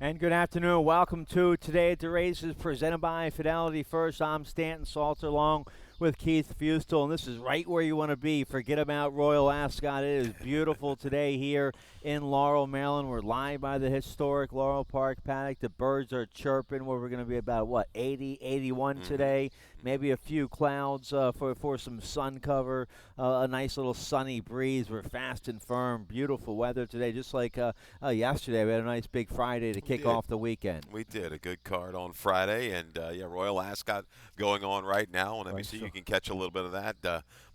And good afternoon. Welcome to Today at the Races, presented by Fidelity First. I'm Stanton Salter, along with Keith Fustel, and this is right where you want to be. Forget about Royal Ascot. It is beautiful today here in Laurel, Maryland. We're live by the historic Laurel Park paddock. The birds are chirping. Where we're going to be about, 80, 81 today. Maybe a few clouds for some sun cover. A nice little sunny breeze. We're fast and firm. Beautiful weather today, just like yesterday. We had a nice big Friday to kick off the weekend. We did. A good card on Friday. And, Royal Ascot going on right now on NBC. You can catch a little bit of that.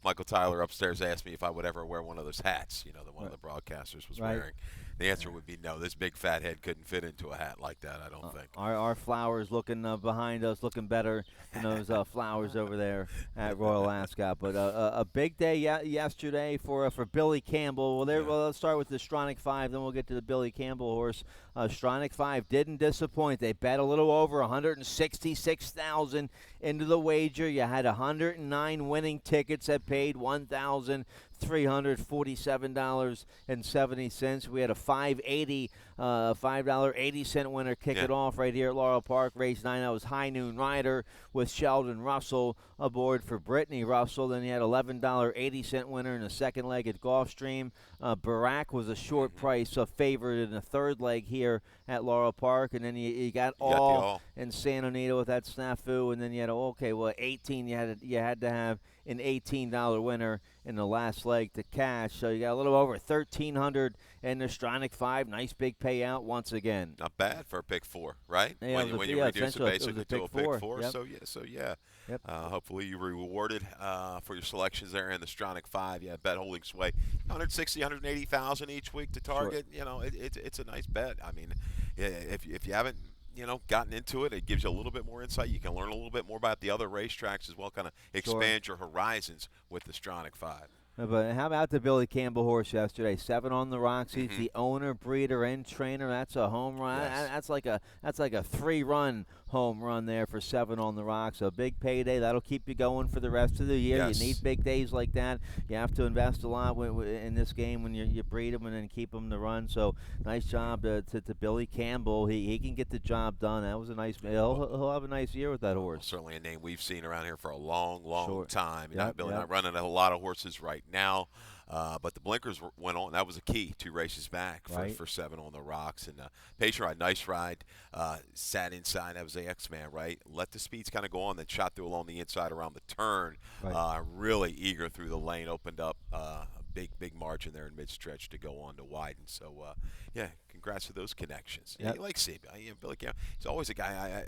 Michael Tyler upstairs asked me if I would ever wear one of those hats, that one of the broadcasters was wearing. The answer would be no. This big fat head couldn't fit into a hat like that, I don't think. Our flowers looking behind us, looking better than those flowers over there at Royal Ascot. But a big day yesterday for Billy Campbell. Well, let's start with the Stronach 5, then we'll get to the Billy Campbell horse. Stronach 5 didn't disappoint. They bet a little over $166,000 into the wager. You had 109 winning tickets that paid $1,347.70. We had a $5.80 winner kick it off right here at Laurel Park. Race 9, that was High Noon Rider with Sheldon Russell aboard for Brittany Russell. Then you had $11.80 winner in the second leg at Gulfstream. Barak was a short price favorite in the third leg here at Laurel Park. And then you got all in Santa Anita with that snafu. And then you had 18. You had to have an $18 winner in the last leg to cash. So you got a little over $1,300 in the Stronach 5. Nice big payout once again. Not bad for a pick four, right? Yeah, when you reduce it basically to a pick four. Yep. So hopefully you were rewarded for your selections there in the Stronach 5. Yeah, bet holding sway. 160, 180,000 each week to target. Sure. It's a nice bet. I mean, if you haven't gotten into it, it gives you a little bit more insight. You can learn a little bit more about the other racetracks as well, kind of expand your horizons with the Stronach 5. But how about the Billy Campbell horse yesterday? 7 on the rocks. He's the owner, breeder, and trainer. That's a home run. Yes. That's like a 3-run home run there for 7 on the rocks. So big payday. That'll keep you going for the rest of the year. Yes. You need big days like that. You have to invest a lot in this game when you breed them and then keep them to run. So nice job to Billy Campbell. He can get the job done. That was a nice. He'll have a nice year with that horse. Well, certainly a name we've seen around here for a long time. Billy not running a lot of horses right now. But the blinkers went on. That was a key 2 races back for 7 on the rocks. And Patient Ride, nice ride. Sat inside. That was the X-Man, right? Let the speeds kind of go on, then shot through along the inside around the turn. Really eager through the lane. Opened up a big margin there in mid-stretch to go on to widen. So, congrats to those connections. Yep. You like Billy Campbell. He's always a guy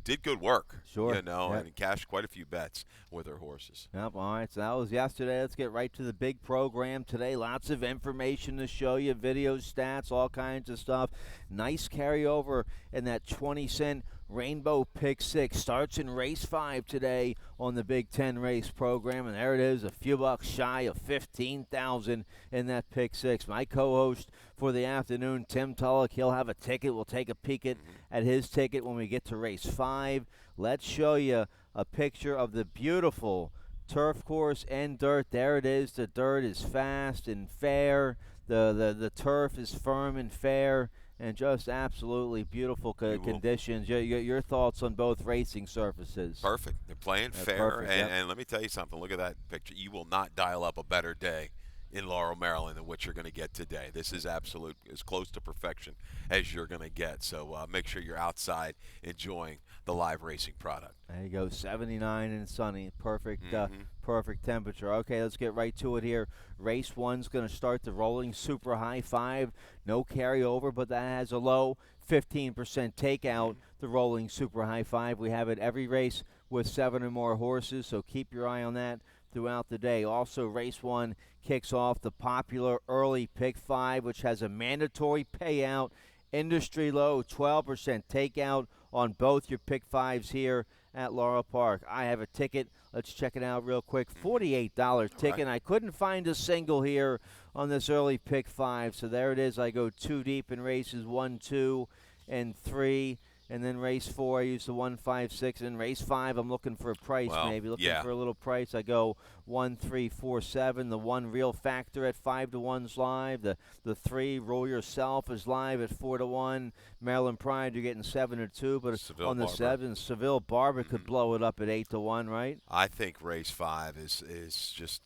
did good work. Sure. And cashed quite a few bets with their horses. Yep. All right. So that was yesterday. Let's get right to the big program today. Lots of information to show you, videos, stats, all kinds of stuff. Nice carryover in that 20-cent Rainbow Pick 6. Starts in race 5 today on the Big Ten race program, and there it is, a few bucks shy of $15,000 in that Pick 6. My co-host for the afternoon, Tim Tulloch, he'll have a ticket. We'll take a peek at his ticket when we get to race 5. Let's show you a picture of the beautiful turf course and dirt. There it is. The dirt is fast and fair. The turf is firm and fair. And just absolutely beautiful conditions. Your thoughts on both racing surfaces? Perfect. They're playing fair. Perfect, and let me tell you something. Look at that picture. You will not dial up a better day in Laurel, Maryland than what you're going to get today. This is absolute, as close to perfection as you're going to get. So make sure you're outside enjoying the live racing product. There you go, 79 and sunny. Perfect perfect temperature. Okay, let's get right to it here. Race 1's going to start the rolling super high 5. No carryover, but that has a low 15% takeout, the rolling super high 5. We have it every race with 7 or more horses, so keep your eye on that throughout the day. Also, race 1 kicks off the popular early pick 5, which has a mandatory payout, industry low 12% takeout on both your pick 5s here at Laurel Park. I have a ticket. Let's check it out real quick. $48 ticket. I couldn't find a single here on this early pick 5, so there it is. I go 2 deep in races 1, 2, and 3. And then race 4, I use the 156. And race 5, I'm looking for a price, maybe. Looking for a little price. I go 1, 3, 4, 7. The 1 Real Factor at 5 to 1's live. The 3 Roll Yourself is live at 4 to 1. Maryland Pride, you're getting 7 to 2. But Seville on the Barber. 7, Seville Barber could blow it up at 8 to 1, right? I think race 5 is just,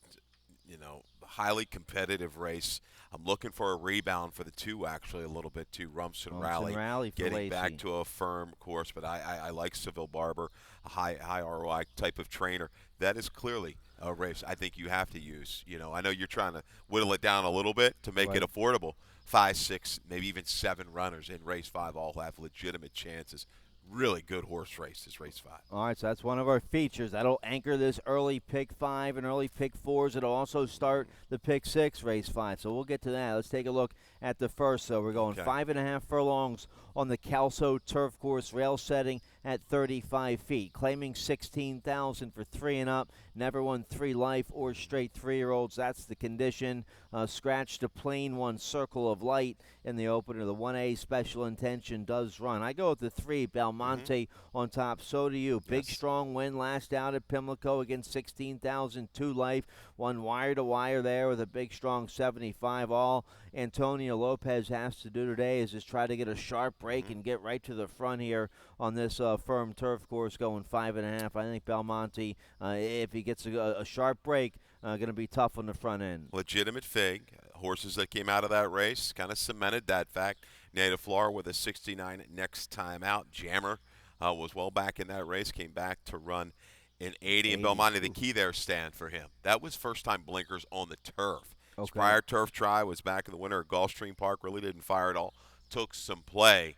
highly competitive race. I'm looking for a rebound for the 2, actually, a little bit, too. Rumson Rally getting Lacey. back to a firm course. But I like Seville Barber, a high ROI type of trainer. That is clearly a race I think you have to use. I know you're trying to whittle it down a little bit to make it affordable. 5, 6, maybe even 7 runners in race 5 all have legitimate chances. Really good horse race is race 5. All right, so that's one of our features. That'll anchor this early pick 5 and early pick 4s. It'll also start the pick 6 race 5. So we'll get to that. Let's take a look at the first. So we're going 5.5 furlongs on the Kelso turf course, rail setting at 35 feet, claiming $16,000 for 3 and up. Never won 3 life or straight 3-year-olds. That's the condition. Scratched a plain 1 Circle of Light in the opener. The 1A Special Intention does run. I go with the 3 Belmonte on top. So do you. Big strong win last out at Pimlico against 16,000, 2 life. Won wire to wire there with a big strong 75. All Antonio Lopez has to do today is just try to get a sharp break and get right to the front here on this firm turf course, going 5.5. I think Belmonte, if he gets a sharp break, going to be tough on the front end. Legitimate fig. Horses that came out of that race kind of cemented that fact. Native Flora with a 69 next time out. Jammer was well back in that race, came back to run in 80. And Belmonte, the key there, stand for him. That was first-time blinkers on the turf. His prior turf try was back in the winter at Gulfstream Park. Really didn't fire at all. Took some play.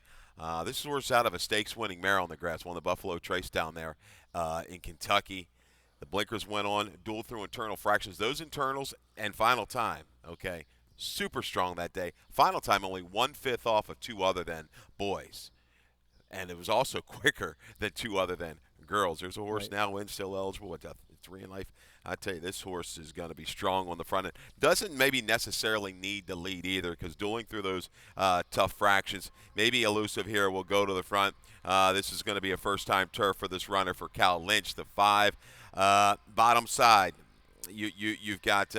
This is horse out of a stakes-winning mare on the grass. Won the Buffalo Trace down there in Kentucky. The blinkers went on, duel through internal fractions. Those internals and final time, super strong that day. Final time only 1/5 off of 2 other than boys. And it was also quicker than 2 other than girls. There's a horse now in, still eligible, 3 in life. I tell you, this horse is going to be strong on the front end. Doesn't maybe necessarily need to lead either, because dueling through those tough fractions, maybe Elusive here will go to the front. This is going to be a first-time turf for this runner for Cal Lynch, the 5. Bottom side, you've got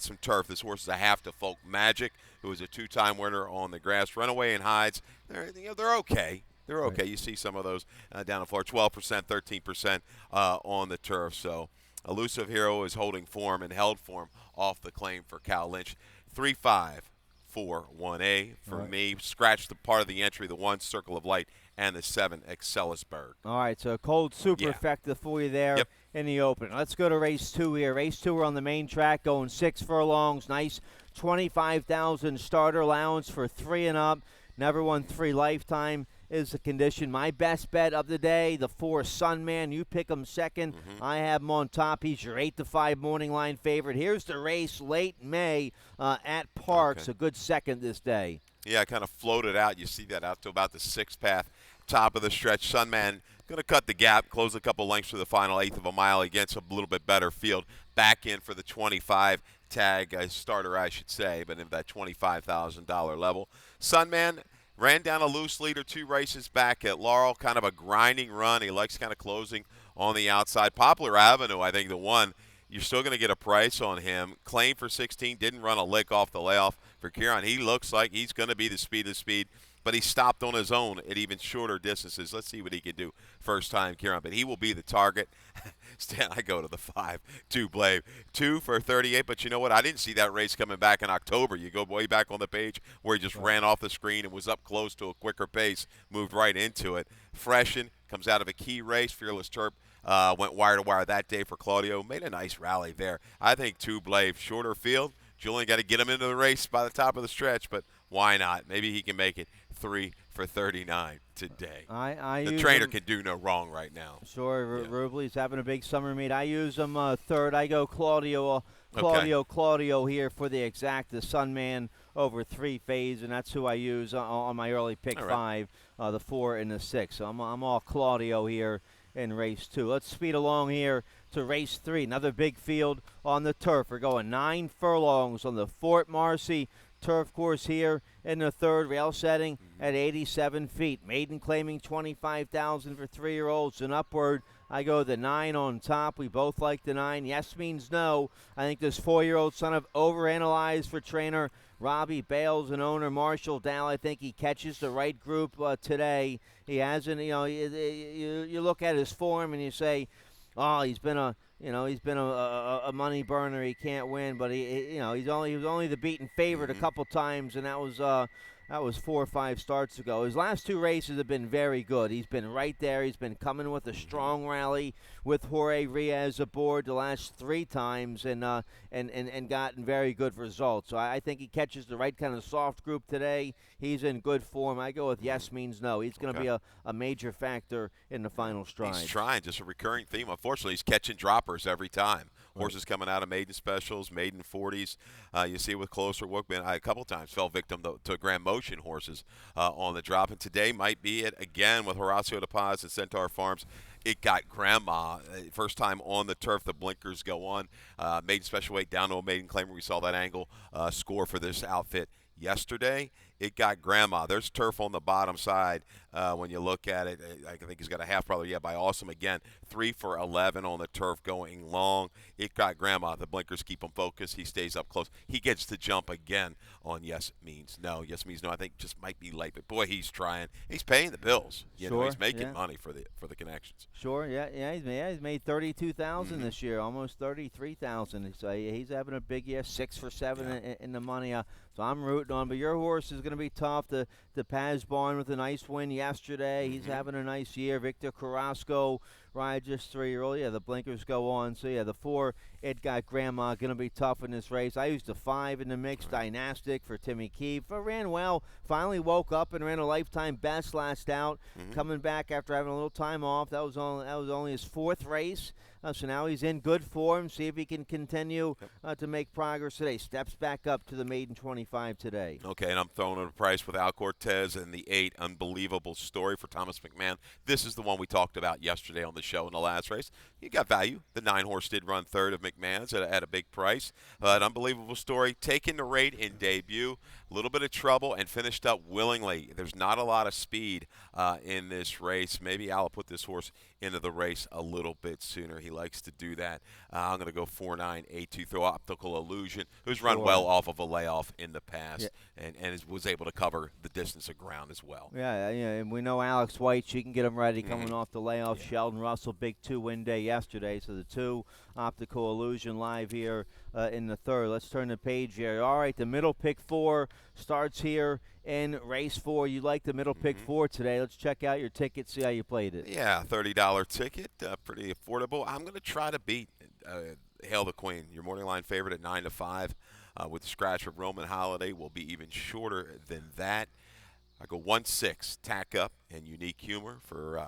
some turf. This horse is a half to Folk Magic, who is a 2-time winner on the grass. Runaway and Hides, they're okay. They're okay. You see some of those down the floor, 12%, 13% on the turf. So Elusive Hero is holding form and held form off the claim for Cal Lynch. 3-5, 4, 1A for me. Scratch the part of the entry, the 1 Circle of Light, and the 7 Excelisberg. All right, so cold super effective for you there in the open. Let's go to race 2 here. Race 2, we're on the main track, going 6 furlongs. Nice 25,000 starter allowance for 3 and up. Never won 3 lifetime is the condition. My best bet of the day, the 4 Sunman. You pick him second. I have him on top. He's your 8-5 morning line favorite. Here's the race late May at Parks. A good second this day. Yeah, I kind of floated out. You see that out to about the 6th path, top of the stretch. Sunman going to cut the gap, close a couple lengths for the final 1/8 of a mile against a little bit better field. Back in for the 25 tag starter, I should say, but in that $25,000 level. Sunman ran down a loose leader 2 races back at Laurel, kind of a grinding run. He likes kind of closing on the outside. Poplar Avenue, I think the one, you're still going to get a price on him. Claim for 16, didn't run a lick off the layoff for Kieran. He looks like he's going to be the speed of speed, but he stopped on his own at even shorter distances. Let's see what he can do first time, Kieran, but he will be the target. Stan, I go to the 5, 2 Blade. 2 for 38, but you know what? I didn't see that race coming back in October. You go way back on the page where he just ran off the screen and was up close to a quicker pace, moved right into it. Freshen, comes out of a key race. Fearless Terp went wire to wire that day for Claudio. Made a nice rally there. I think 2 Blade, shorter field. Julian got to get him into the race by the top of the stretch, but why not? Maybe he can make it 3 for 39 today. The trainer can do no wrong right now. Sure, Rubley's having a big summer meet. I use him third. I go Claudio here for the exact, the Sunman over 3 phase, and that's who I use on my early pick 5, the 4 and the 6. So I'm all Claudio here in race 2. Let's speed along here to race 3. Another big field on the turf. We're going 9 furlongs on the Fort Marcy turf course here in the third, rail setting at 87 feet. Maiden claiming 25,000 for 3-year-olds and upward. I go the 9 on top. We both like the 9. Yes means no. I think this 4-year-old son of overanalyzed for trainer Robbie Bales and owner Marshall Dow. I think he catches the right group today. He hasn't, you look at his form and you say, oh, he's been a money burner. He can't win, but he was only the beaten favorite a couple times, and that was 4 or 5 starts ago. His last 2 races have been very good. He's been right there. He's been coming with a strong rally with Jorge Riaz aboard the last 3 times and gotten very good results. So I think he catches the right kind of soft group today. He's in good form. I go with yes means no. He's going to be a major factor in the final stride. He's trying, just a recurring theme. Unfortunately, he's catching droppers every time. Horses coming out of maiden specials, maiden 40s. You see with closer Wookman, a couple times fell victim to Grand Motion horses on the drop. And today might be it again with Horacio De Paz and Centaur Farms. It got Grandma. First time on the turf, the blinkers go on. Maiden special weight down to a maiden claimer. We saw that angle score for this outfit yesterday. It got Grandma. There's turf on the bottom side when you look at it. I think he's got a half probably by Awesome again. 3 for 11 on the turf going long. It got Grandma. The blinkers keep him focused. He stays up close. He gets to jump again on yes means no. Yes means no. I think just might be late, but boy, he's trying. He's paying the bills. You know, he's making money for the connections. Sure, he's made 32,000 this year, almost 33,000. So he's having a big year, 6 for 7 in the money. So I'm rooting on. But your horse is going to be tough. The Paz Barn with a nice win yesterday. He's having a nice year. Victor Carrasco ride just 3-year-old. Yeah, the blinkers go on. So yeah, the 4, it got Grandma, going to be tough in this race. I used the 5 in the mix, Dynastic for Timmy Keefe. Ran well. Finally woke up and ran a lifetime best last out. Coming back after having a little time off. That was only his 4th race. So now he's in good form. See if he can continue to make progress today. Steps back up to the maiden 25 today. Okay, and I'm throwing in a price with Al Cortez and the 8. Unbelievable story for Thomas McMahon. This is the one we talked about yesterday on the show in the last race. You got value. The 9 horse did run third of McMahon's at a big price. An unbelievable story. Taking the rate in debut. A little bit of trouble and finished up willingly. There's not a lot of speed in this race. Maybe Al will put this horse into the race a little bit sooner. He likes to do that. I'm going to go 4-9-8-2. Throw Optical Illusion, who's run well off of a layoff in the past and was able to cover the distance of ground as well. Yeah, and we know Alex White, she can get him ready coming off the layoff. Sheldon Russell, big 2-win day yesterday. So the 2, Optical Illusion live here in the third. Let's turn the page here. All right, the middle pick 4 starts here in race 4. You like the middle pick 4 today. Let's check out your ticket, see how you played it. Yeah, $30 ticket, pretty affordable. I'm going to try to beat Hail the Queen, your morning line favorite at 9-5. With the scratch of Roman Holiday, will be even shorter than that. I go 1-6, tack up, and Unique Humor for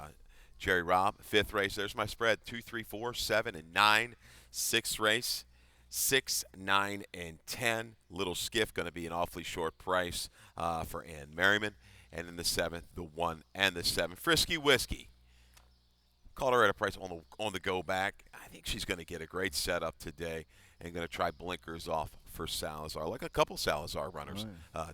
Jerry Robb. 5th race, there's my spread, 2, 3, 4, 7, and 9. 6th race, 6, 9, and 10. Little Skiff going to be an awfully short price for Ann Merriman. And in the 7th, the 1 and the 7. Frisky Whiskey. Called her at a price on the go back. I think she's going to get a great setup today and going to try blinkers off for Salazar, like a couple Salazar runners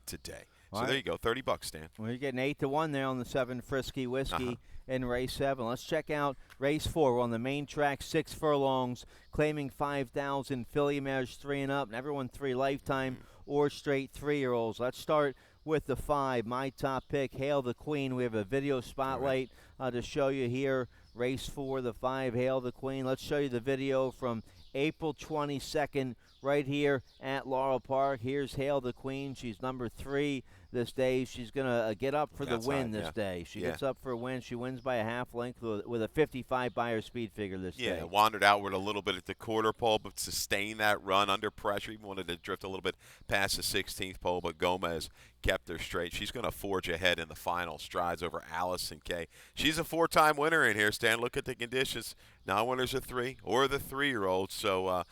today. So there you go, $30, Stan. Well, you're getting 8-1 there on the 7 Frisky Whiskey in race 7. Let's check out race 4. We're on the main track, 6 furlongs, claiming 5,000 filly mares 3 and up, and everyone 3 lifetime or straight 3-year-olds. Let's start with the 5, my top pick, Hail the Queen. We have a video spotlight to show you here. Race 4, the 5, Hail the Queen. Let's show you the video from April 22nd right here at Laurel Park. Here's Hail the Queen. She's number 3 this day. She's going to get up for the win this day. She gets up for a win. She wins by a half length with a 55 buyer speed figure this day. Yeah, wandered outward a little bit at the quarter pole, but sustained that run under pressure. Even wanted to drift a little bit past the 16th pole, but Gomez kept her straight. She's going to forge ahead in the final strides over Allison Kay. She's a 4-time winner in here, Stan. Look at the conditions. Non-winners are 3 or the 3-year-old, so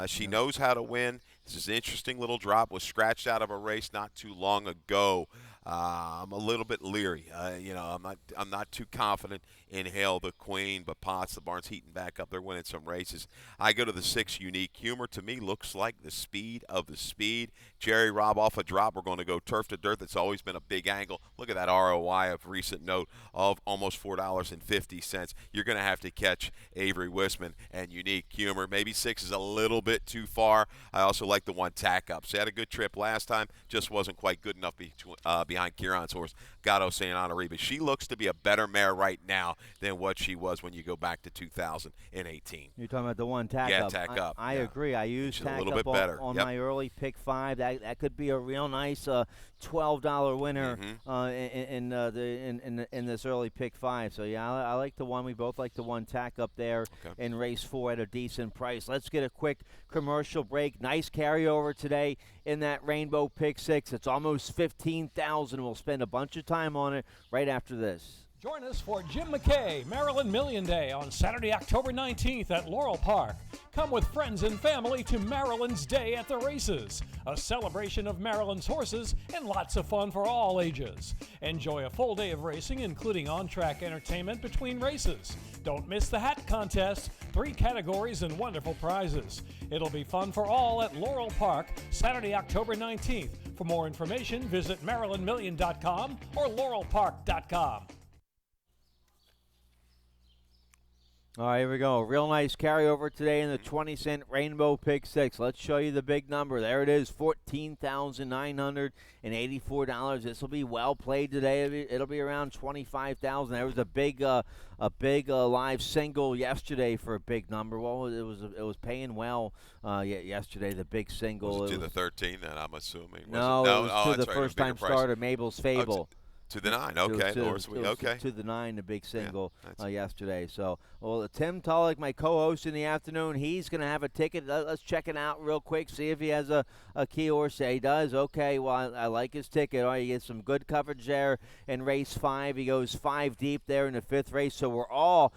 she knows how to win. This is an interesting little drop. Was scratched out of a race not too long ago. I'm a little bit leery. I'm not too confident in Hail the Queen, but Potts, the barn's heating back up. They're winning some races. I go to the 6 Unique Humor. To me, looks like the speed of the speed. Jerry Robb off a drop. We're going to go turf to dirt. That's always been a big angle. Look at that ROI of recent note of almost $4.50. You're going to have to catch Avery Wisman and Unique Humor. Maybe 6 is a little bit too far. I also like the 1 Tack Up. She had a good trip last time, just wasn't quite good enough behind Kieran's horse, Gato St. Honoré. But she looks to be a better mare right now than what she was when you go back to 2018. You're talking about the 1 Tack Up. Yeah, Tack Up. I agree. I used She's Tack a little Up bit better. on Yep. my early pick 5. That could be a real nice $12 winner in this early pick 5. So yeah, I like the 1. We both like the 1 Tack Up there in race 4 at a decent price. Let's get a quick commercial break. Nice carryover today in that Rainbow pick 6. It's almost 15,000. We'll spend a bunch of time on it right after this. Join us for Jim McKay Maryland Million Day on Saturday, October 19th at Laurel Park. Come with friends and family to Maryland's Day at the Races, a celebration of Maryland's horses and lots of fun for all ages. Enjoy a full day of racing, including on-track entertainment between races. Don't miss the hat contest, 3 categories and wonderful prizes. It'll be fun for all at Laurel Park, Saturday, October 19th. For more information, visit MarylandMillion.com or LaurelPark.com. All right, here we go. Real nice carryover today in the 20-cent Rainbow Pick 6. Let's show you the big number. There it is, $14,984. This will be well played today. It'll be around $25,000. There was a big live single yesterday for a big number. Well, it was paying well yesterday. The big single. Was it to the 13? Then I'm assuming. No, it was to the first-time starter, Mabel's Fable. To the 9, okay. To the 9, the big single yesterday. So, well, Tim Tulloch, my co-host in the afternoon, he's going to have a ticket. Let's check it out real quick, see if he has a key horse. He does. Okay, well, I like his ticket. All right, he gets some good coverage there in race 5. He goes 5 deep there in the 5th race. So we're all,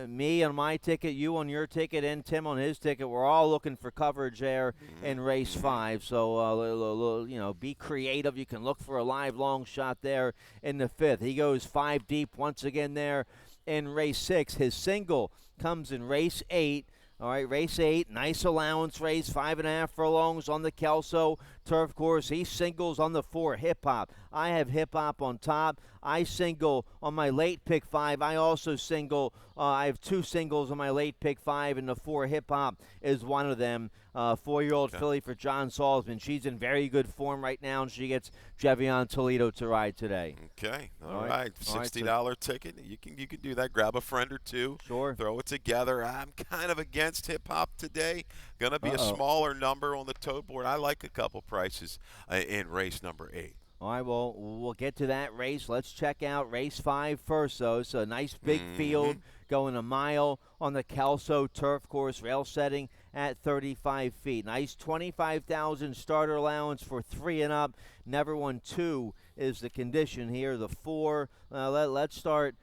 me on my ticket, you on your ticket, and Tim on his ticket, we're all looking for coverage there in race 5. So, be creative. You can look for a live long shot there in the 5th. He goes 5 deep once again there in race 6. His single comes in race 8. All right, race 8, nice allowance race, 5.5 furlongs on the Kelso turf course. He singles on the 4, Hip Hop. I have Hip Hop on top. I single on my late pick 5. I also single. I have 2 singles on my late pick 5, and the 4, Hip Hop, is one of them. 4-year-old filly for John Salzman. She's in very good form right now, and she gets Jevion Toledo to ride today. Okay, all right. $60 ticket. You can do that. Grab a friend or two. Sure. Throw it together. I'm kind of against Hip Hop today. Gonna be a smaller number on the tote board. I like a couple prices in race number 8. All right, well, we'll get to that race. Let's check out race 5 first, though. It's a nice big field going a mile on the Kelso turf course, rail setting at 35 feet. Nice 25,000 starter allowance for 3 and up. Never won 2 is the condition here. The 4. Let's start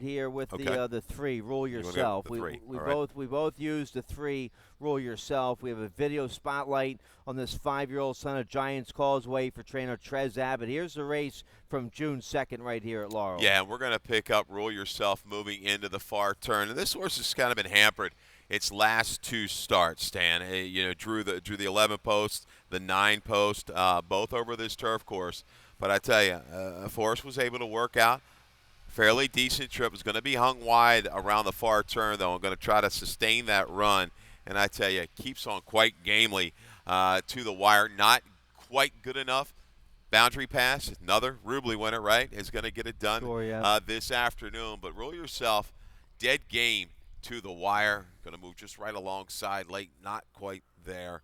here with the 3. Rule yourself. We both used the 3. Rule yourself. We have a video spotlight on this 5-year-old son of Giants Causeway for trainer Trez Abbott. Here's the race from June 2nd right here at Laurel. Yeah, and we're going to pick up Rule Yourself moving into the far turn. And this horse has kind of been hampered its last 2 starts, Stan. Drew the 11 post, the 9 post, both over this turf course. But I tell you, Forrest was able to work out. Fairly decent trip. Is going to be hung wide around the far turn, though. I'm going to try to sustain that run. And I tell you, keeps on quite gamely to the wire. Not quite good enough. Boundary pass, another Rubley winner, right, is going to get it done this afternoon. But Rule Yourself, dead game to the wire. Going to move just right alongside late, not quite there.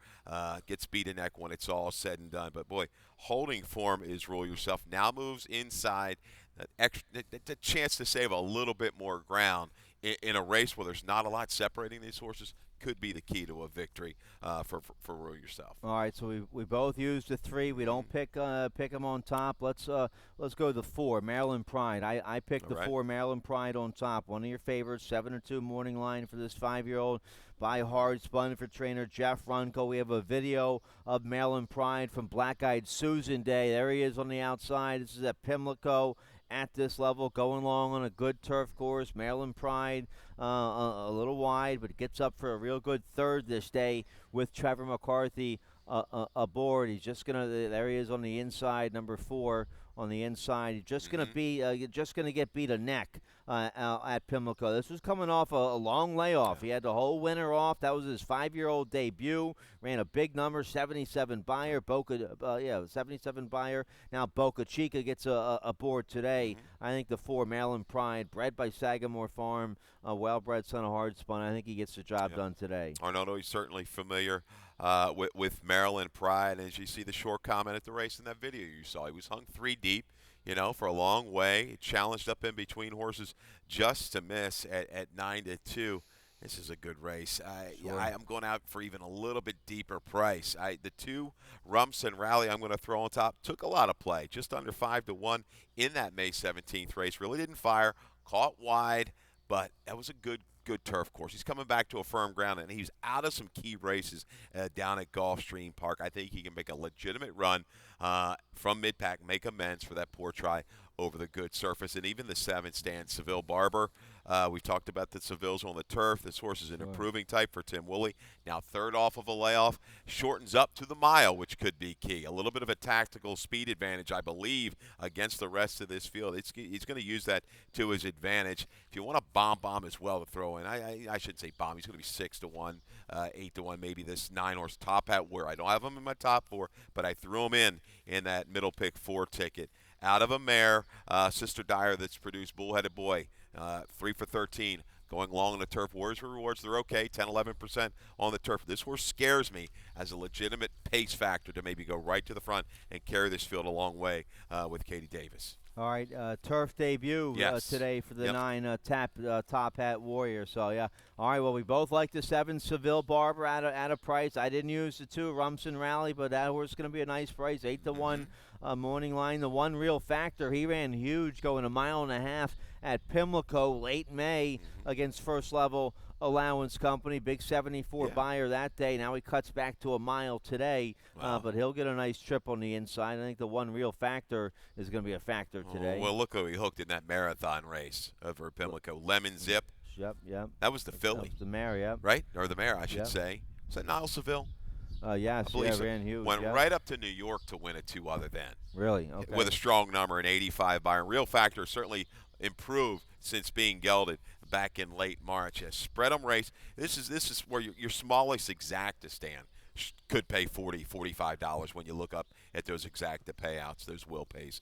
Gets beat in neck when it's all said and done. But, boy, holding form is Rule Yourself. Now moves inside. The chance to save a little bit more ground in a race where there's not a lot separating these horses. could be the key to a victory for Rue yourself. All right, so we both used the 3. We don't pick them on top. Let's go the 4, Maryland Pride. I picked the 4, Maryland Pride on top. One of your favorites, 7-2 morning line for this 5-year-old by Hard Spun for trainer Jeff Runco. We have a video of Maryland Pride from Black Eyed Susan Day. There he is on the outside. This is at Pimlico. At this level, going along on a good turf course. Maryland Pride, a little wide, but gets up for a real good third this day with Trevor McCarthy aboard. He's just there he is on the inside, number 4 on the inside. He's just gonna get beat a neck at Pimlico. This was coming off a long layoff. He had the whole winter off. That was his 5-year-old debut. Ran a big number, 77 buyer. 77 buyer. Now Boca Chica gets a board today. I think the 4, Maryland Pride, bred by Sagamore Farm, well-bred son of Hard Spun. I think he gets the job done today. Arnoldo, he's certainly familiar with Maryland Pride. As you see the short comment at the race in that video you saw, he was hung 3 deep, for a long way. He challenged up in between horses just to miss at 9-2. This is a good race. I'm going out for even a little bit deeper price. The 2, Rumson Rally, I'm going to throw on top, took a lot of play, just under 5-1 in that May 17th race. Really didn't fire, caught wide, but that was a good turf course. He's coming back to a firm ground, and he's out of some key races down at Gulfstream Park. I think he can make a legitimate run from mid-pack, make amends for that poor try over the good surface. And even the 7 stand, Seville Barber. We talked about the Sevilles on the turf. This horse is an improving type for Tim Woolley. Now 3rd off of a layoff. Shortens up to the mile, which could be key. A little bit of a tactical speed advantage, I believe, against the rest of this field. He's going to use that to his advantage. If you want a bomb as well to throw in, I shouldn't say bomb. He's going to be 6-1, 8-1, maybe this 9-horse Top Hat Warrior. I don't have him in my top 4, but I threw him in that middle pick 4 ticket. Out of a mare, Sister Dyer, that's produced Bullheaded Boy, 3 for 13, going long on the turf. Warriors for rewards, they're okay, 10-11% on the turf. This horse scares me as a legitimate pace factor to maybe go right to the front and carry this field a long way with Katie Davis. All right, turf debut today for the 9 Top Hat Warrior. So, yeah. All right, well, we both like the 7 Seville Barber at a price. I didn't use the 2 Rumson Rally, but that horse is going to be a nice price, 8-1 morning line. The one real factor, he ran huge, going 1.5 miles at Pimlico late May against First Level Allowance Company. Big 74 buyer that day. Now he cuts back to 1 mile today, but he'll get a nice trip on the inside. I think the one real factor is going to be a factor today. Well, look who he hooked in that marathon race over Pimlico. Lemon Zip. Yep. That was the filly. That was the mare, yep. Right? Or the mare, I should say. Was that Niles Seville? Yes, ran huge. Went right up to New York to win a 2 other than. Really? Okay. With a strong number, an 85 buyer. Real factor certainly improved since being gelded back in late March. A spread 'em race. This is where your smallest exacta stand could pay $40, $45 when you look up at those exacta payouts, those will pays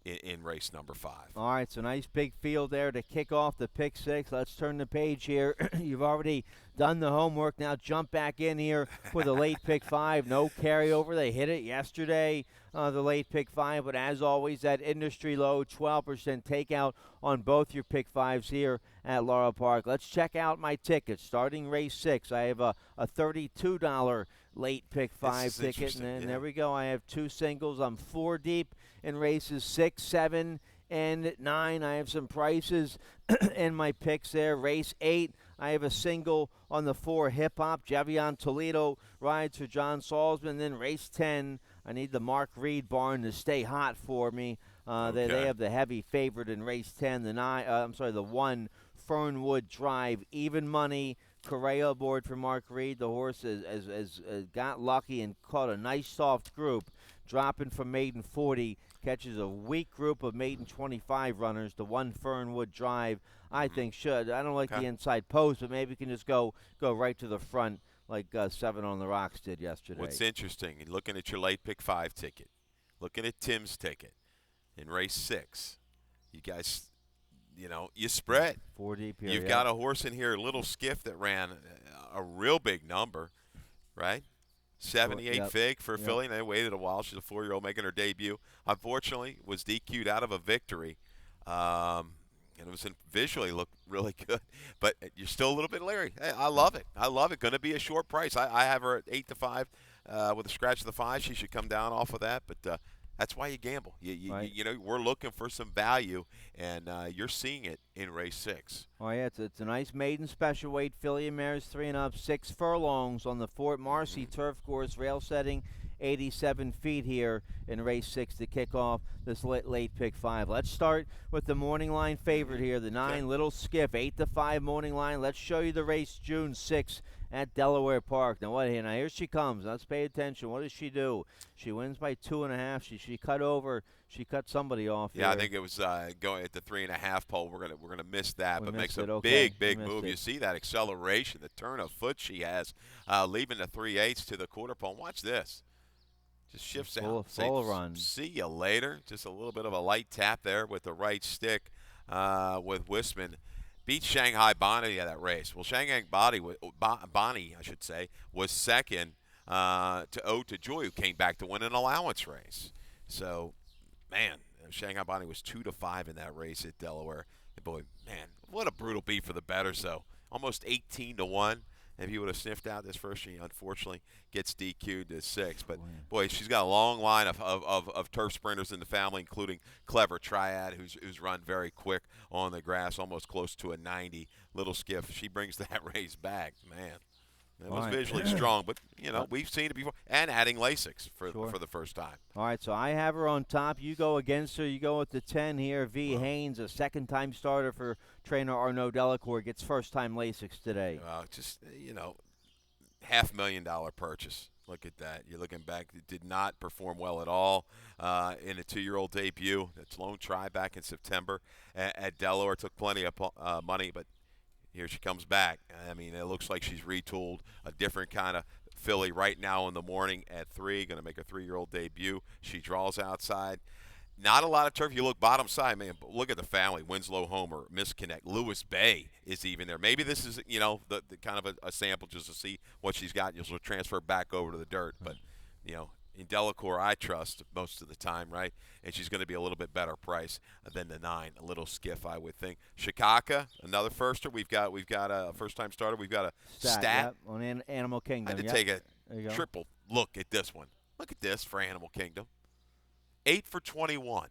in race number 5. All right, so nice big field there to kick off the pick 6. Let's turn the page here. You've already done the homework. Now jump back in here with a late pick 5. No carryover. They hit it yesterday, the late pick 5. But as always, that industry low, 12% takeout on both your pick 5s here at Laurel Park. Let's check out my tickets. Starting race 6, I have a $32 late pick 5 ticket. And then there we go. I have 2 singles. I'm 4 deep in races 6, 7, and 9. I have some prices in my picks there. Race 8, I have a single on the 4 Hip Hop. Javion Toledo rides for John Salzman. Then race 10, I need the Mark Reed barn to stay hot for me. They have the heavy favorite in race 10. The 1 Fernwood Drive, even money. Correa aboard for Mark Reed. The horse has got lucky and caught a nice soft group, dropping from maiden 40. Catches a weak group of maiden 25 runners. The 1 Fernwood Drive, I think, should. I don't like the inside post, but maybe you can just go right to the front like 7 on the Rocks did yesterday. What's interesting, looking at your late pick 5 ticket, looking at Tim's ticket in race 6, you guys, you spread. 4 deep here. You've got a horse in here, Little Skiff, that ran a real big number, right? 78 fig for a filly, and they waited a while. She's a 4-year-old making her debut. Unfortunately, was DQ'd out of a victory. and it was visually looked really good, but you're still a little bit leery. Hey, I love it. I love it. Going to be a short price. I have her at 8-5 with a scratch of the 5. She should come down off of that, but that's why you gamble. You know, we're looking for some value, and you're seeing it in race 6. Oh, yeah, it's a nice maiden special weight filly and mares 3 and up, 6 furlongs on the Fort Marcy turf course, rail setting 87 feet here in race 6 to kick off this late pick 5. Let's start with the morning line favorite here, the 9 Little Skiff, 8-5 morning line. Let's show you the race June 6th at Delaware Park. Now here she comes. Let's pay attention. What does she do? She wins by 2.5. She cut over. She cut somebody off. Yeah, here. I think it was going at the 3.5 pole. We're gonna miss that, but makes a okay. big move. You see that acceleration, the turn of foot she has, leaving the 3/8 to the quarter pole. Watch this. Just shifts out. Full run. See you later. Just a little bit of a light tap there with the right stick with Wisman. Beat Shanghai Bonnie at that race. Well, Shanghai Bonnie, I should say, was second to Ode to Joy, who came back to win an allowance race. So, man, Shanghai Bonnie was 2-5 in that race at Delaware. And boy, man, what a brutal beat for the bettors, though. Almost 18-1. If he would have sniffed out this first, she unfortunately gets DQ'd to 6. But, boy, she's got a long line of turf sprinters in the family, including Clever Triad, who's run very quick on the grass, almost close to a 90. Little Skiff, she brings that race back. Man, it was visually strong. But, you know, we've seen it before. And adding Lasix for the first time. All right, so I have her on top. You go against her. You go with the 10 here. V. Haynes, a second-time starter for trainer Arnaud Delacour, gets first-time Lasix today. Just, you know, $500,000 purchase. Look at that. You're looking back. It did not perform well at all in a 2-year-old debut. Its lone try back in September at Delaware. Took plenty of money, but here she comes back. I mean, it looks like she's retooled a different kind of filly right now in the morning at 3. Going to make a 3-year-old debut. She draws outside. Not a lot of turf. You look bottom side, man. But look at the family. Winslow Homer, Misconnect, Lewis Bay is even there. Maybe this is, you know, the kind of a sample just to see what she's got. You'll transfer back over to the dirt. But, you know, in Delacour, I trust most of the time, right? And she's going to be a little bit better price than the 9, a Little Skiff, I would think. Shikaka, another firster. We've got a first-time starter. We've got a stat. Yep, on Animal Kingdom. I had to take a triple look at this one. Look at this for Animal Kingdom. 8 for 21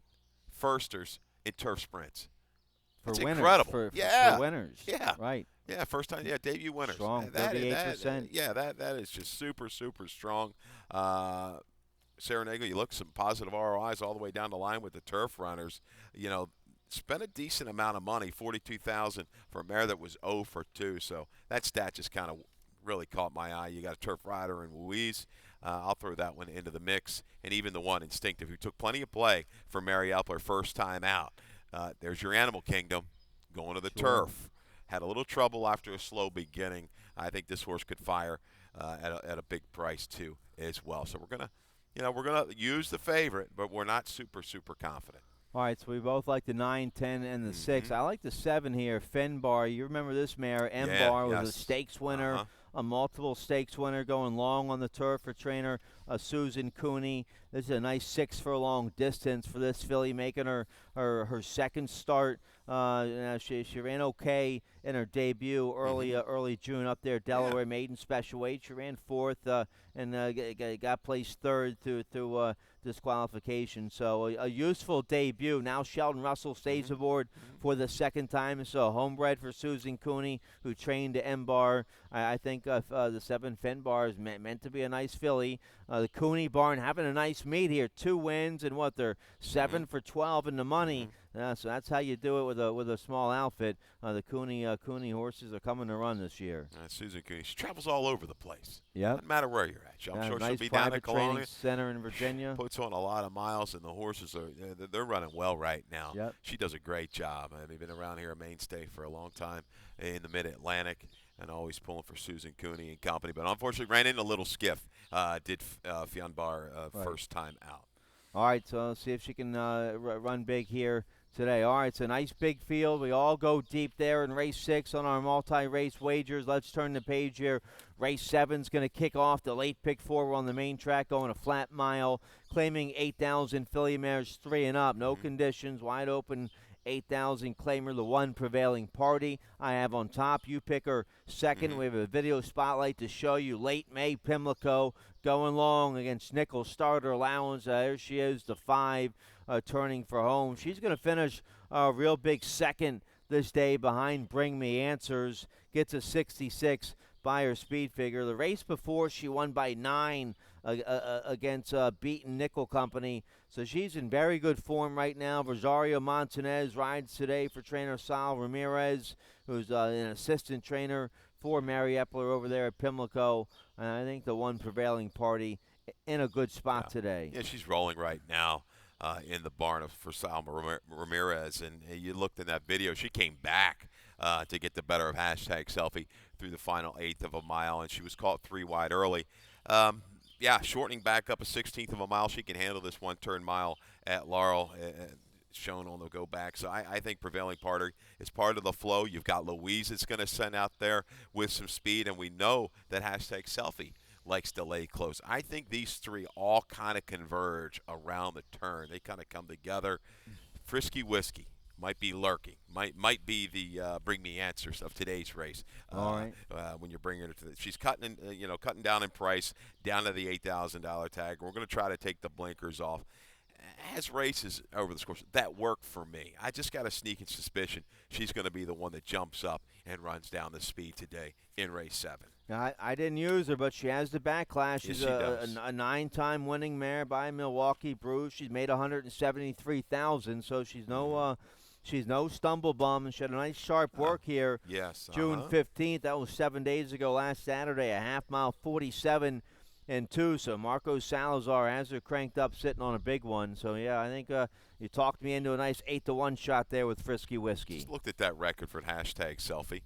firsters in turf sprints. That's incredible. For winners. Yeah. Right. Yeah, first time. Yeah, debut winners. Strong, 38%. That is just super strong. Sarah Nagel, you look some positive ROIs all the way down the line with the turf runners. You know, spent a decent amount of money, $42,000 for a mare that was 0 for 2. So that stat just kind of really caught my eye. You got a turf rider in Louise. I'll throw that one into the mix, and even the one Instinctive, who took plenty of play for Mary Epler first time out. There's your Animal Kingdom going to the turf. Had a little trouble after a slow beginning. I think this horse could fire at a big price too as well. So we're gonna use the favorite, but we're not super confident. All right, so we both like the 9, 10, and the 6. I like the 7 here, Fenbar. You remember this mare, M-Bar, was a stakes winner, a multiple stakes winner, going long on the turf for trainer Susan Cooney. This is a nice 6 furlong distance for this filly, making her second start. She ran okay in her debut early June up there, Delaware maiden special weight. She ran 4th and got placed 3rd through disqualification. So a useful debut. Now Sheldon Russell stays aboard for the second time. So homebred for Susan Cooney, who trained to M-Bar. I think the 7 Fenbar is meant to be a nice filly. The Cooney barn having a nice meet here. 2 wins and they're 7 for 12 in the money. So that's how you do it with a small outfit. The Cooney horses are coming to run this year. Susan Cooney, she travels all over the place. Yeah, doesn't matter where you're at. I'm sure nice she'll be down at Colonia. Training center in Virginia. Puts on a lot of miles, and the horses they're running well right now. Yep. She does a great job. I mean, been around here a mainstay for a long time in the Mid-Atlantic, and always pulling for Susan Cooney and company. But unfortunately, ran into a Little Skiff. Did Fionbar first time out. All right, so let's see if she can run big here today. All right, it's a nice big field. We all go deep there in race 6 on our multi-race wagers. Let's turn the page here. Race 7's going to kick off the late pick 4. We're on the main track going a flat mile, claiming 8,000 filly mares 3 and up. No conditions, wide open 8,000 claimer, the one prevailing party. I have on top. You pick her second. We have a video spotlight to show you. Late May Pimlico going long against Nickel Starter Allowance. There she is, the 5, turning for home. She's going to finish a real big second this day behind Bring Me Answers. Gets a 66 by her speed figure. The race before, she won by 9 against beaten Nickel Company. So she's in very good form right now. Rosario Montanez rides today for trainer Sal Ramirez, who's an assistant trainer for Mary Epler over there at Pimlico. And I think the one prevailing party in a good spot today. Yeah, she's rolling right now in the barn for Sal Ramirez. And you looked in that video, she came back to get the better of #selfie through the final 1/8 of a mile, and she was caught 3 wide early. Yeah, shortening back up a 1/16 of a mile. She can handle this one-turn mile at Laurel, shown on the go back. So I think prevailing party is part of the flow. You've got Louise that's going to send out there with some speed, and we know that #selfie likes to lay close. I think these three all kind of converge around the turn. They kind of come together. Frisky Whiskey might be lurking, might be the Bring Me Answers of today's race. All right. When you're bringing her to she's cutting down in price, down to the $8,000 tag. We're going to try to take the blinkers off. As races over the course that work for me, I just got a sneaking suspicion she's going to be the one that jumps up and runs down the speed today in race 7. I didn't use her, but she has the backlash. She's a 9-time winning mare by Milwaukee Brew. She's made $173,000, so she's no stumble bum. And she had a nice sharp work here. Yes. June 15th. That was 7 days ago. Last Saturday, a half mile, 47-2. So Marco Salazar has her cranked up, sitting on a big one. So yeah, I think you talked me into a nice 8-1 shot there with Frisky Whiskey. Just looked at that record for #selfie.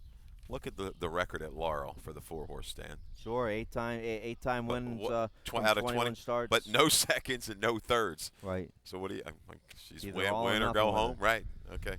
Look at the record at Laurel for the 4-horse stand. Sure, eight-time wins, out of 20 starts. But no seconds and no thirds. Right. So what do you? She's Either win or go home, right? Okay.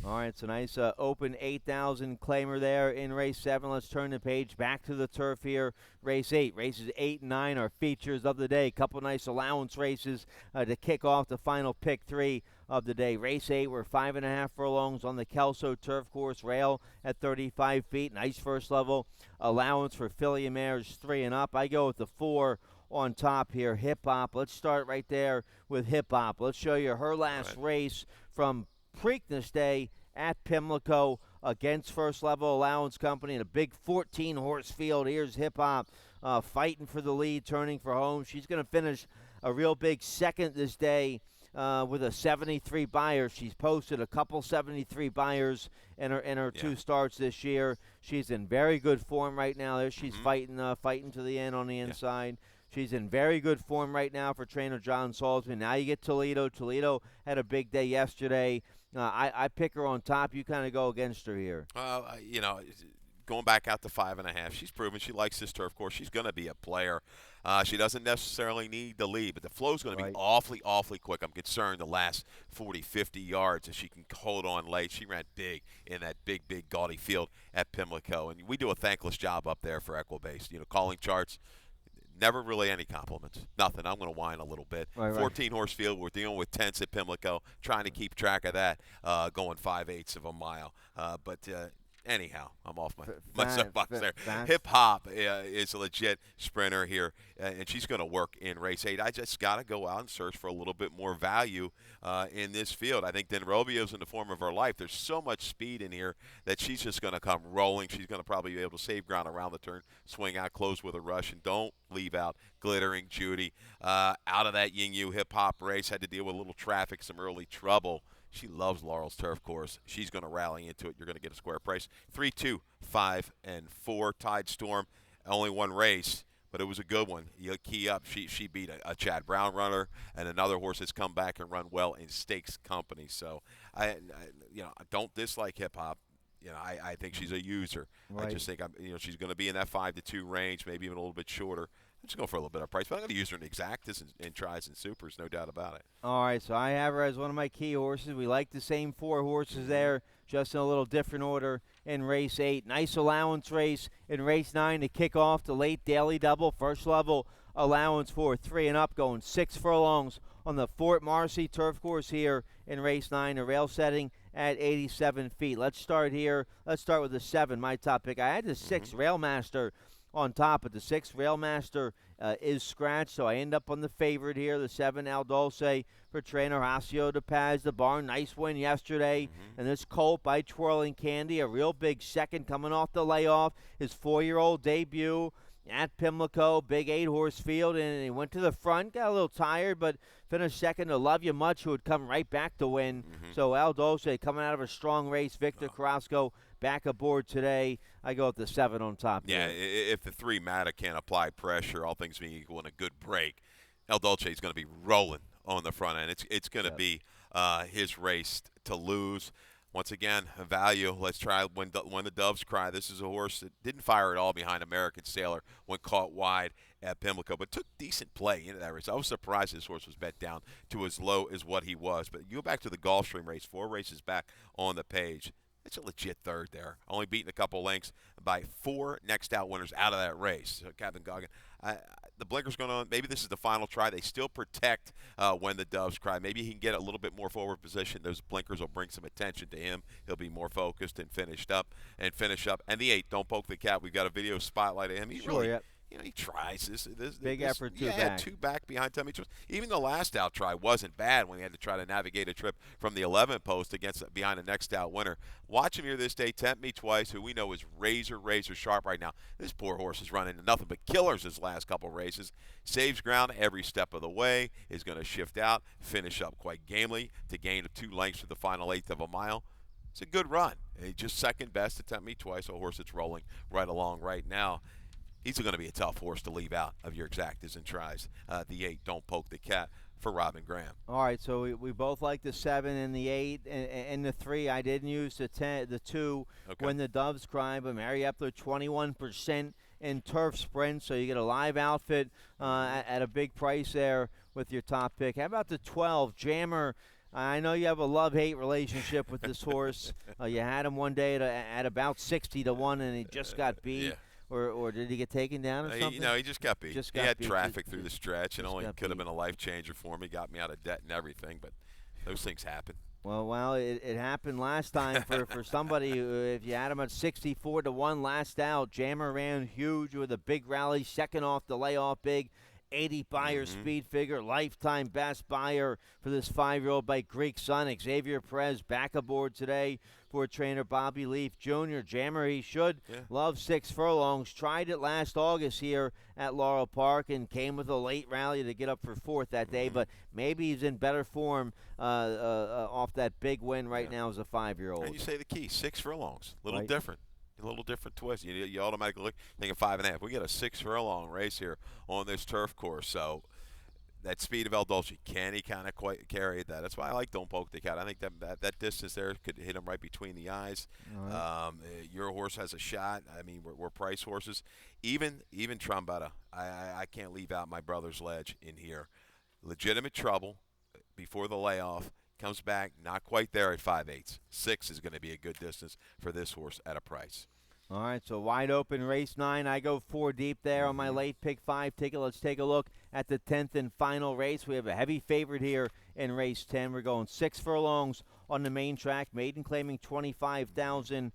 All right, so nice open 8,000 claimer there in race 7. Let's turn the page back to the turf here. Race 8. Races 8 and 9 are features of the day. Couple nice allowance races to kick off the final pick 3 of the day. Race 8, we're 5.5 furlongs on the Kelso turf course, rail at 35 feet. Nice first level allowance for filly mares 3 and up. I go with the 4 on top here, Hip Hop. Let's start right there with Hip Hop. Let's show you her last race from Preakness Day at Pimlico against First Level Allowance Company in a big 14-horse field. Here's Hip Hop fighting for the lead, turning for home. She's going to finish a real big second this day with a 73 buyer. She's posted a couple 73 buyers in her 2 starts this year. She's in very good form right now. There she's fighting to the end on the inside. She's in very good form right now for trainer John Salzman. Now you get Toledo. Toledo had a big day yesterday. I pick her on top. You kind of go against her here. Going back out to 5.5, she's proven she likes this turf course. She's going to be a player. She doesn't necessarily need the lead, but the flow's going to be awfully, awfully quick. I'm concerned the last 40, 50 yards, if she can hold on late. She ran big in that big, gaudy field at Pimlico, and we do a thankless job up there for Equibase. Calling charts. Never really any compliments. Nothing. I'm going to whine a little bit. 14-horse field. We're dealing with tents at Pimlico, trying to keep track of that, going 5/8 of a mile. But anyhow, I'm off my soapbox there. Hip Hop is a legit sprinter here, and she's going to work in race 8. I just got to go out and search for a little bit more value in this field. I think Denrobio's in the form of her life. There's so much speed in here that she's just going to come rolling. She's going to probably be able to save ground around the turn, swing out, close with a rush, and don't leave out Glittering Judy. Out of that Yingyu Hip Hop race, had to deal with a little traffic, some early trouble. She loves Laurel's turf course. She's going to rally into it. You're going to get a square price. 3, 2, 5, and 4. Tide Storm, only one race, but it was a good one. You key up. She beat a Chad Brown runner, and another horse that's come back and run well in stakes company. So I don't dislike Hip Hop. I think she's a user. I just think she's going to be in that 5-2 range, maybe even a little bit shorter. I'm just going for a little bit of price, but I'm going to use her in exactas and tries and supers, no doubt about it. All right, so I have her as one of my key horses. We like the same 4 horses there, just in a little different order in race 8. Nice allowance race in race 9 to kick off the late daily double. First level allowance for 3 and up, going 6 furlongs on the Fort Marcy turf course here in race 9. The rail setting at 87 feet. Let's start here. Let's start with the 7, my top pick. I had the 6 Railmaster on top, but the 6 Railmaster is scratched, so I end up on the favorite here, the 7 El Dulce for trainer Horacio De Paz. The barn, nice win yesterday. And this colt by Twirling Candy, a real big second coming off the layoff. His 4-year-old debut at Pimlico, big 8-horse field, and he went to the front, got a little tired, but finished second to Love You Much, who would come right back to win. So El Dulce coming out of a strong race. Victor Carrasco back aboard today. I go with the 7 on top. Yeah, if the 3 Matta can't apply pressure, all things being equal, in a good break, El Dulce is going to be rolling on the front end. It's going to be his race to lose. Once again, a value. Let's try when the Doves Cry. This is a horse that didn't fire at all behind American Sailor when caught wide at Pimlico, but took decent play into that race. I was surprised this horse was bet down to as low as what he was. But you go back to the Gulfstream race, 4 races back on the page. It's a legit third there. Only beaten a couple lengths by 4 next out winners out of that race. So Captain Goggin, the blinker's going on. Maybe this is the final try. They still protect when the Doves Cry. Maybe he can get a little bit more forward position. Those blinkers will bring some attention to him. He'll be more focused and finish up. And the 8, Don't Poke the Cat. We've got a video spotlight of him. He really, he tries. This big effort. Two back behind Tummy Twist. Even the last out try wasn't bad when he had to try to navigate a trip from the 11th post behind the next out winner. Watch him here this day. Tempt Me Twice, who we know is razor sharp right now. This poor horse is running nothing but killers his last couple races. Saves ground every step of the way. Is going to shift out, finish up quite gamely to gain 2 lengths for the final 1/8 of a mile. It's a good run. Just second best to Tempt Me Twice, a horse that's rolling right along right now. He's going to be a tough horse to leave out of your exactas and tries. The 8, Don't Poke the Cat, for Robin Graham. All right, so we both like the 7 and the 8 and the 3. I didn't use the 2 when the Doves Cry, but Mary Epler 21% in turf sprint, so you get a live outfit at a big price there with your top pick. How about the 12, Jammer? I know you have a love-hate relationship with this horse. You had him one day at about 60-1, and he just got beat. Yeah. Or did he get taken down or something? No, he just got beat. He had traffic just through the stretch, and only could have been a life changer for him. He got me out of debt and everything, but those things happen. Well, it happened last time for somebody. If you had him at 64-1 last out, Jammer ran huge with a big rally, second off the layoff, big 80 buyer speed figure, lifetime best buyer for this 5-year-old by Greek Sun. Xavier Perez back aboard today for trainer Bobby Leaf Jr. Jammer, he should love 6 furlongs. Tried it last August here at Laurel Park and came with a late rally to get up for 4th that day, but maybe he's in better form off that big win right now as a 5-year-old. And you say the key, 6 furlongs, a little different. A little different twist. You automatically look thinking 5.5. We get a 6 furlong race here on this turf course. So that speed of El Dulce, can he kind of quite carry that? That's why I like Don't Poke the Cat. I think that distance there could hit him right between the eyes. Right. Your horse has a shot. I mean, we're price horses. Even Trombetta, I can't leave out my brother's ledge in here. Legitimate trouble before the layoff. Comes back, not quite there at 5/8. 6 is going to be a good distance for this horse at a price. All right, so wide open race 9. I go 4 deep there on my late pick 5 ticket. Let's take a look at the 10th and final race. We have a heavy favorite here in race 10. We're going 6 furlongs on the main track. Maiden claiming $25,000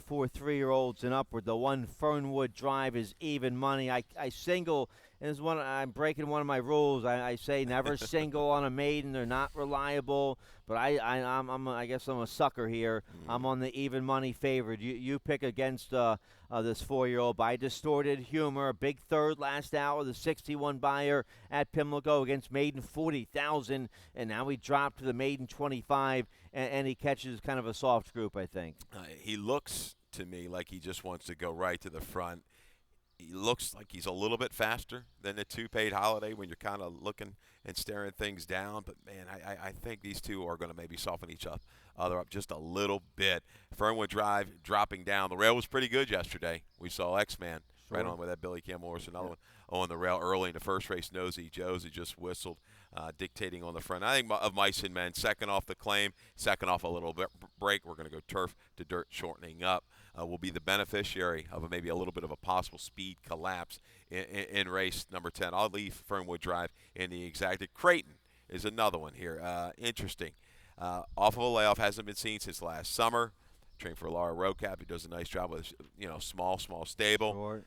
for 3-year-olds and upward. The 1 Fernwood Drive is even money. I single. And this is I'm breaking one of my rules. I say never single on a maiden. They're not reliable. But I guess I'm a sucker here. I'm on the even money favorite. You pick against this 4-year-old by Distorted Humor. A big third last hour. The 61 buyer at Pimlico against maiden 40,000. And now he dropped to the maiden 25. And he catches kind of a soft group, I think. He looks to me like he just wants to go right to the front. He looks like he's a little bit faster than the 2 Paid Holiday when you're kind of looking and staring things down. But, man, I think these two are going to maybe soften each other up just a little bit. Fernwood Drive dropping down. The rail was pretty good yesterday. We saw X-Man right on with that Billy Campbell horse. Another one on the rail early in the first race. Nosy Josie just whistled, dictating on the front. I think of Mice and Men, second off the claim, second off a little bit break. We're going to go turf to dirt, shortening up. Will be the beneficiary of maybe a little bit of a possible speed collapse in race number 10. I'll leave Fernwood Drive in the exacted. Creighton is another one here. Interesting. Off of a layoff, hasn't been seen since last summer. Trained for Laura Rocap. He does a nice job with, small stable. Short.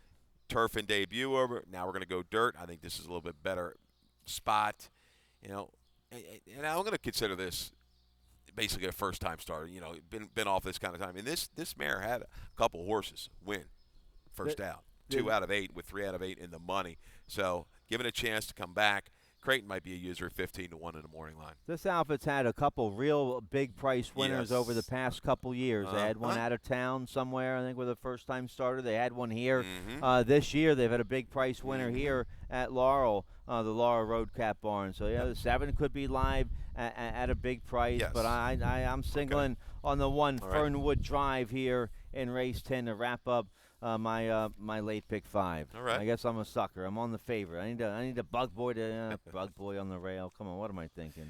Turf and debut over. Now we're going to go dirt. I think this is a little bit better spot. And I'm going to consider this basically a first-time starter. Been off this kind of time. And this mare had a couple horses win first out. 2 out of 8 with 3 out of 8 in the money. So give it a chance to come back. Creighton might be a user at 15-1 in the morning line. This outfit's had a couple real big price winners over the past couple years. They had one out of town somewhere, I think, with a first-time starter. They had one here this year. They've had a big price winner here at Laurel, the Laurel Road Cap Barn. So, the 7 could be live at a big price. But I'm singling on the one Fernwood Drive here in race 10 to wrap up my late pick 5. All right. I guess I'm a sucker. I'm on the favorite. I need a bug boy to bug boy on the rail. Come on, what am I thinking?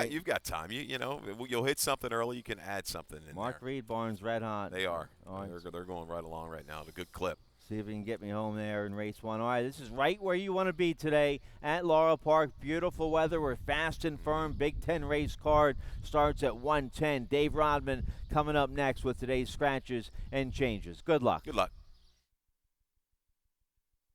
You've got time. You'll hit something early. You can add something in Mark there. Reed Barnes, red hot. They are. All right. They're going right along right now at a good clip. See if he can get me home there in race 1. All right, this is right where you want to be today at Laurel Park. Beautiful weather. We're fast and firm. Big 10 race card starts at 1:10. Dave Rodman coming up next with today's scratches and changes. Good luck. Good luck.